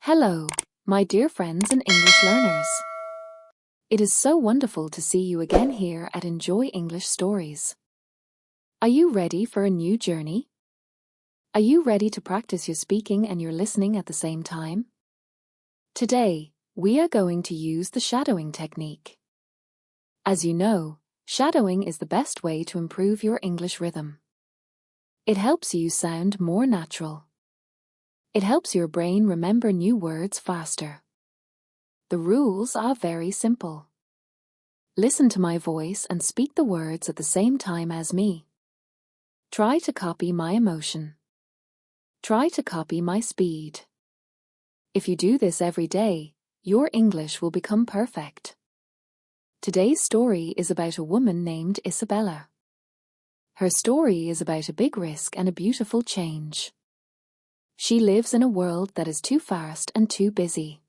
Hello, my dear friends and English learners. It is so wonderful to see you again here at Enjoy English Stories. Are you ready for a new journey? Are you ready to practice your speaking and your listening at the same time? Today, we are going to use the shadowing technique. As you know, shadowing is the best way to improve your English rhythm. It helps you sound more natural. It helps your brain remember new words faster. The rules are very simple. Listen to my voice and speak the words at the same time as me. Try to copy my emotion. Try to copy my speed. If you do this every day, your English will become perfect. Today's story is about a woman named Isabella. Her story is about a big risk and a beautiful change. She lives in a world that is too fast and too busy.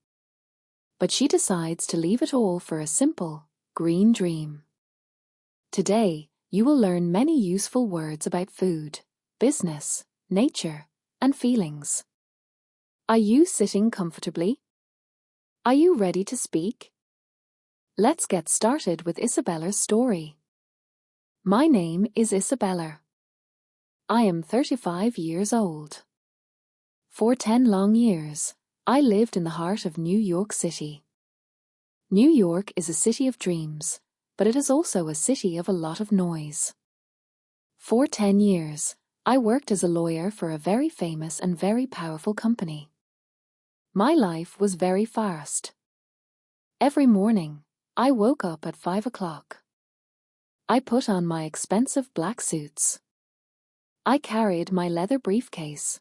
But she decides to leave it all for a simple, green dream. Today, you will learn many useful words about food, business, nature, and feelings. Are you sitting comfortably? Are you ready to speak? Let's get started with Isabella's story. My name is Isabella. I am 35 years old. For 10 long years, I lived in the heart of New York City. New York is a city of dreams, but it is also a city of a lot of noise. For 10 years, I worked as a lawyer for a very famous and very powerful company. My life was very fast. Every morning, I woke up at 5 o'clock. I put on my expensive black suits. I carried my leather briefcase.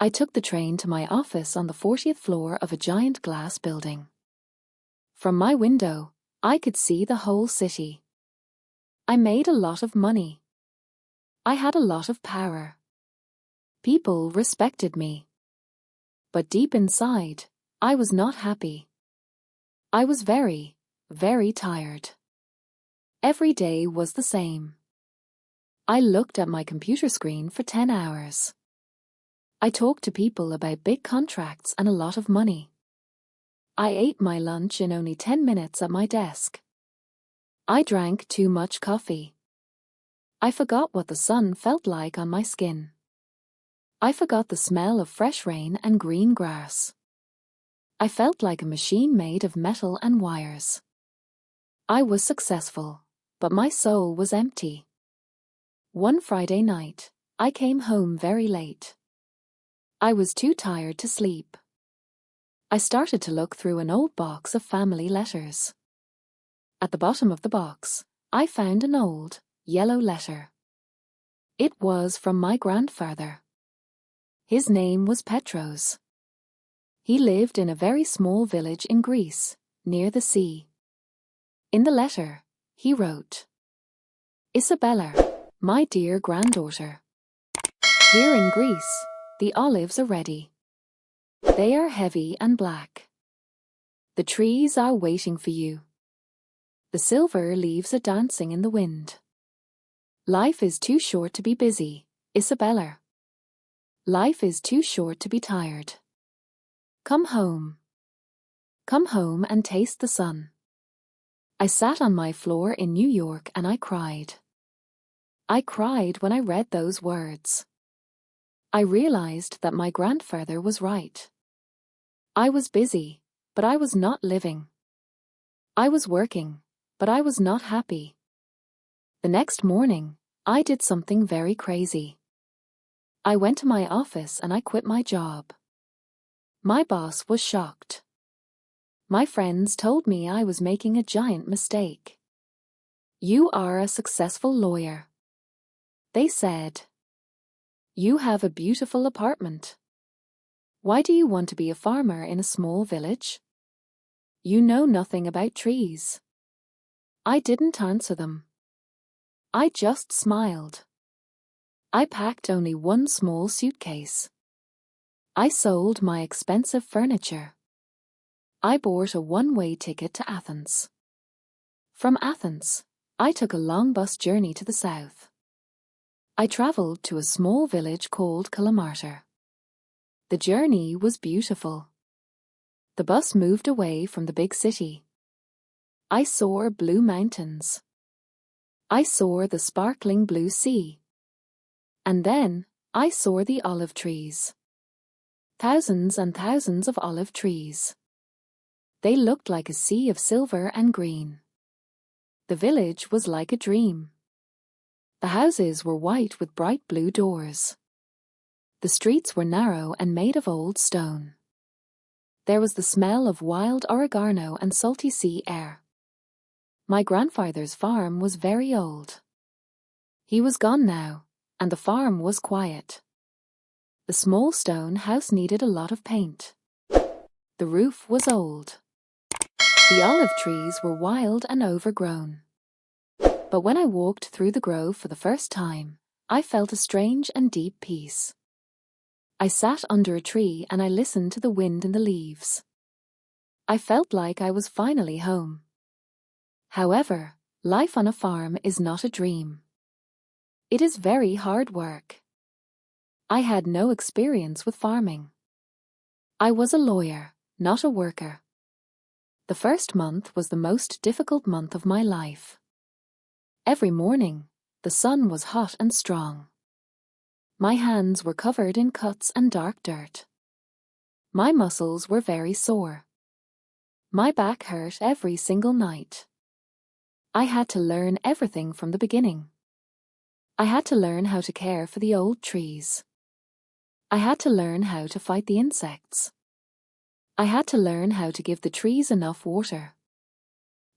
I took the train to my office on the 40th floor of a giant glass building. From my window, I could see the whole city. I made a lot of money. I had a lot of power. People respected me. But deep inside, I was not happy. I was very, very tired. Every day was the same. I looked at my computer screen for 10 hours. I talked to people about big contracts and a lot of money. I ate my lunch in only 10 minutes at my desk. I drank too much coffee. I forgot what the sun felt like on my skin. I forgot the smell of fresh rain and green grass. I felt like a machine made of metal and wires. I was successful, but my soul was empty. One Friday night, I came home very late. I was too tired to sleep. I started to look through an old box of family letters. At the bottom of the box, I found an old, yellow letter. It was from my grandfather. His name was Petros. He lived in a very small village in Greece, near the sea. In the letter, he wrote, "Isabella, my dear granddaughter. Here in Greece, the olives are ready. They are heavy and black. The trees are waiting for you. The silver leaves are dancing in the wind. Life is too short to be busy, Isabella. Life is too short to be tired. Come home. Come home and taste the sun." I sat on my floor in New York and I cried. I cried when I read those words. I realized that my grandfather was right. I was busy, but I was not living. I was working, but I was not happy. The next morning, I did something very crazy. I went to my office and I quit my job. My boss was shocked. My friends told me I was making a giant mistake. "You are a successful lawyer," they said. "You have a beautiful apartment. Why do you want to be a farmer in a small village? You know nothing about trees." I didn't answer them. I just smiled. I packed only one small suitcase. I sold my expensive furniture. I bought a one-way ticket to Athens. From Athens, I took a long bus journey to the south. I traveled to a small village called Kalamata. The journey was beautiful. The bus moved away from the big city. I saw blue mountains. I saw the sparkling blue sea. And then, I saw the olive trees. Thousands and thousands of olive trees. They looked like a sea of silver and green. The village was like a dream. The houses were white with bright blue doors. The streets were narrow and made of old stone. There was the smell of wild oregano and salty sea air. My grandfather's farm was very old. He was gone now, and the farm was quiet. The small stone house needed a lot of paint. The roof was old. The olive trees were wild and overgrown. But when I walked through the grove for the first time, I felt a strange and deep peace. I sat under a tree and I listened to the wind in the leaves. I felt like I was finally home. However, life on a farm is not a dream. It is very hard work. I had no experience with farming. I was a lawyer, not a worker. The first month was the most difficult month of my life. Every morning, the sun was hot and strong. My hands were covered in cuts and dark dirt. My muscles were very sore. My back hurt every single night. I had to learn everything from the beginning. I had to learn how to care for the old trees. I had to learn how to fight the insects. I had to learn how to give the trees enough water.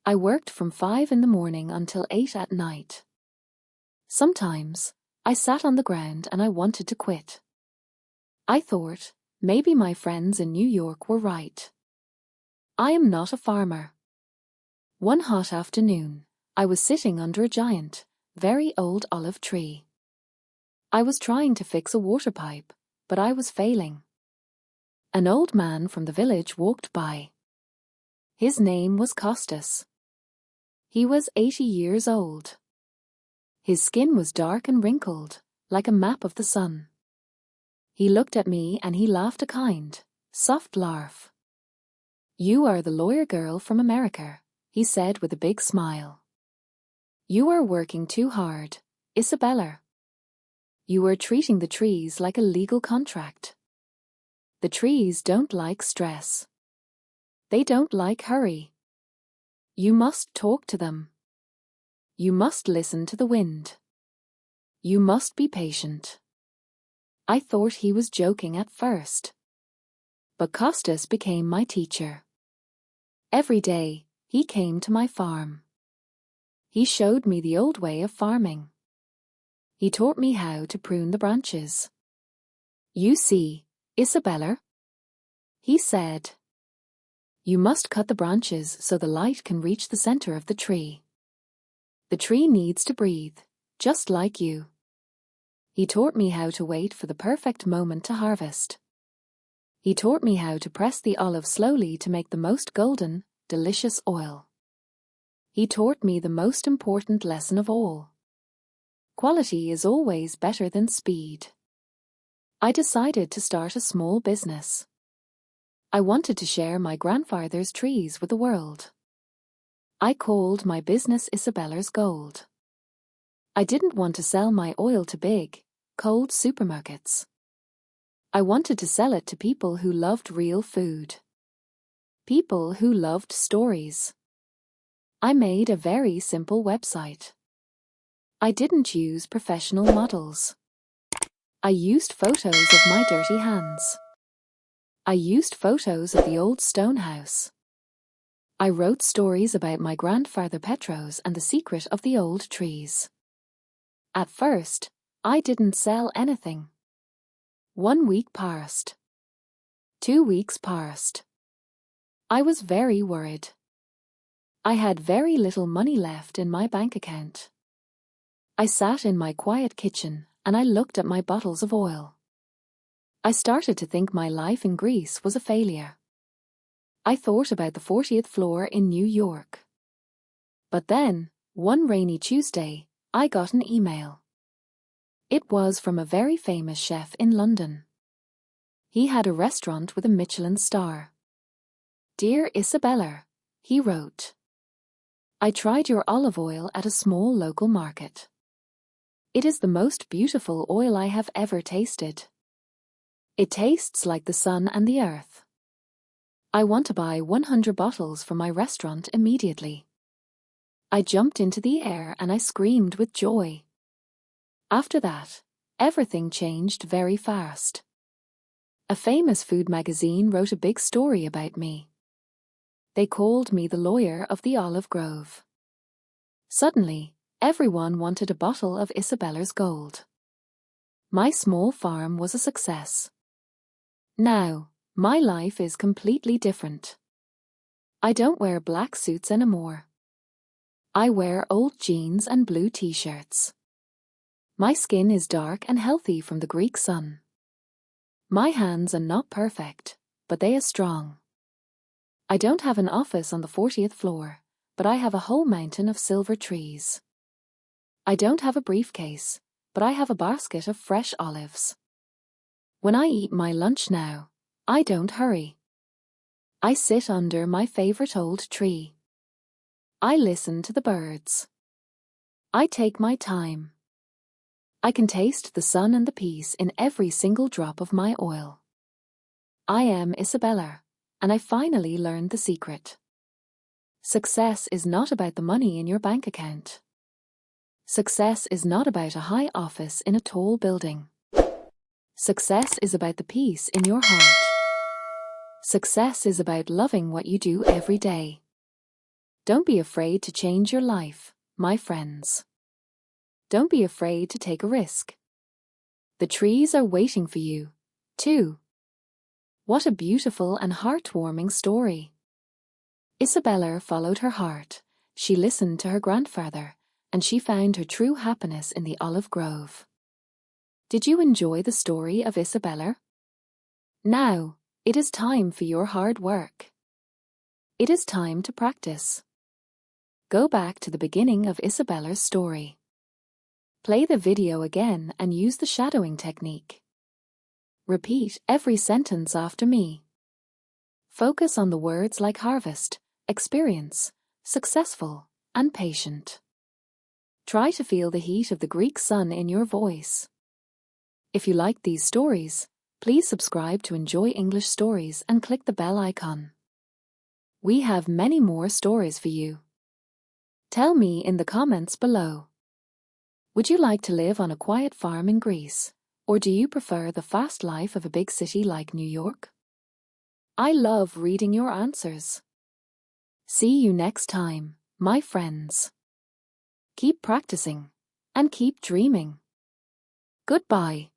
I worked from 5 in the morning until 8 at night. Sometimes, I sat on the ground and I wanted to quit. I thought, maybe my friends in New York were right. I am not a farmer. One hot afternoon, I was sitting under a giant, very old olive tree. I was trying to fix a water pipe, but I was failing. An old man from the village walked by. His name was Costas. He was 80 years old. His skin was dark and wrinkled, like a map of the sun. He looked at me and he laughed a kind, soft laugh. "You are the lawyer girl from America," he said with a big smile. "You are working too hard, Isabella. You are treating the trees like a legal contract. The trees don't like stress. They don't like hurry. You must talk to them. You must listen to the wind. You must be patient." I thought he was joking at first. But Costas became my teacher. Every day, he came to my farm. He showed me the old way of farming. He taught me how to prune the branches. "You see, Isabella," he said, "you must cut the branches so the light can reach the center of the tree. The tree needs to breathe, just like you." He taught me how to wait for the perfect moment to harvest. He taught me how to press the olive slowly to make the most golden, delicious oil. He taught me the most important lesson of all. Quality is always better than speed. I decided to start a small business. I wanted to share my grandfather's trees with the world. I called my business Isabella's Gold. I didn't want to sell my oil to big, cold supermarkets. I wanted to sell it to people who loved real food. People who loved stories. I made a very simple website. I didn't use professional models. I used photos of my dirty hands. I used photos of the old stone house. I wrote stories about my grandfather Petros and the secret of the old trees. At first, I didn't sell anything. 1 week passed. 2 weeks passed. I was very worried. I had very little money left in my bank account. I sat in my quiet kitchen and I looked at my bottles of oil. I started to think my life in Greece was a failure. I thought about the 40th floor in New York. But then, one rainy Tuesday, I got an email. It was from a very famous chef in London. He had a restaurant with a Michelin star. Dear Isabella, he wrote. I tried your olive oil at a small local market. It is the most beautiful oil I have ever tasted. It tastes like the sun and the earth. I want to buy 100 bottles for my restaurant immediately. I jumped into the air and I screamed with joy. After that, everything changed very fast. A famous food magazine wrote a big story about me. They called me the lawyer of the olive grove. Suddenly, everyone wanted a bottle of Isabella's gold. My small farm was a success. Now, my life is completely different. I don't wear black suits anymore. I wear old jeans and blue t-shirts. My skin is dark and healthy from the Greek sun. My hands are not perfect, but they are strong. I don't have an office on the 40th floor, but I have a whole mountain of silver trees. I don't have a briefcase, but I have a basket of fresh olives. When I eat my lunch now, I don't hurry. I sit under my favorite old tree. I listen to the birds. I take my time. I can taste the sun and the peace in every single drop of my oil. I am Isabella, and I finally learned the secret. Success is not about the money in your bank account. Success is not about a high office in a tall building. Success is about the peace in your heart. Success is about loving what you do every day. Don't be afraid to change your life, my friends. Don't be afraid to take a risk. The trees are waiting for you, too. What a beautiful and heartwarming story. Isabella followed her heart, she listened to her grandfather, and she found her true happiness in the olive grove. Did you enjoy the story of Isabella? Now, it is time for your hard work. It is time to practice. Go back to the beginning of Isabella's story. Play the video again and use the shadowing technique. Repeat every sentence after me. Focus on the words like harvest, experience, successful, and patient. Try to feel the heat of the Greek sun in your voice. If you like these stories, please subscribe to Enjoy English Stories and click the bell icon. We have many more stories for you. Tell me in the comments below. Would you like to live on a quiet farm in Greece, or do you prefer the fast life of a big city like New York? I love reading your answers. See you next time, my friends. Keep practicing and keep dreaming. Goodbye.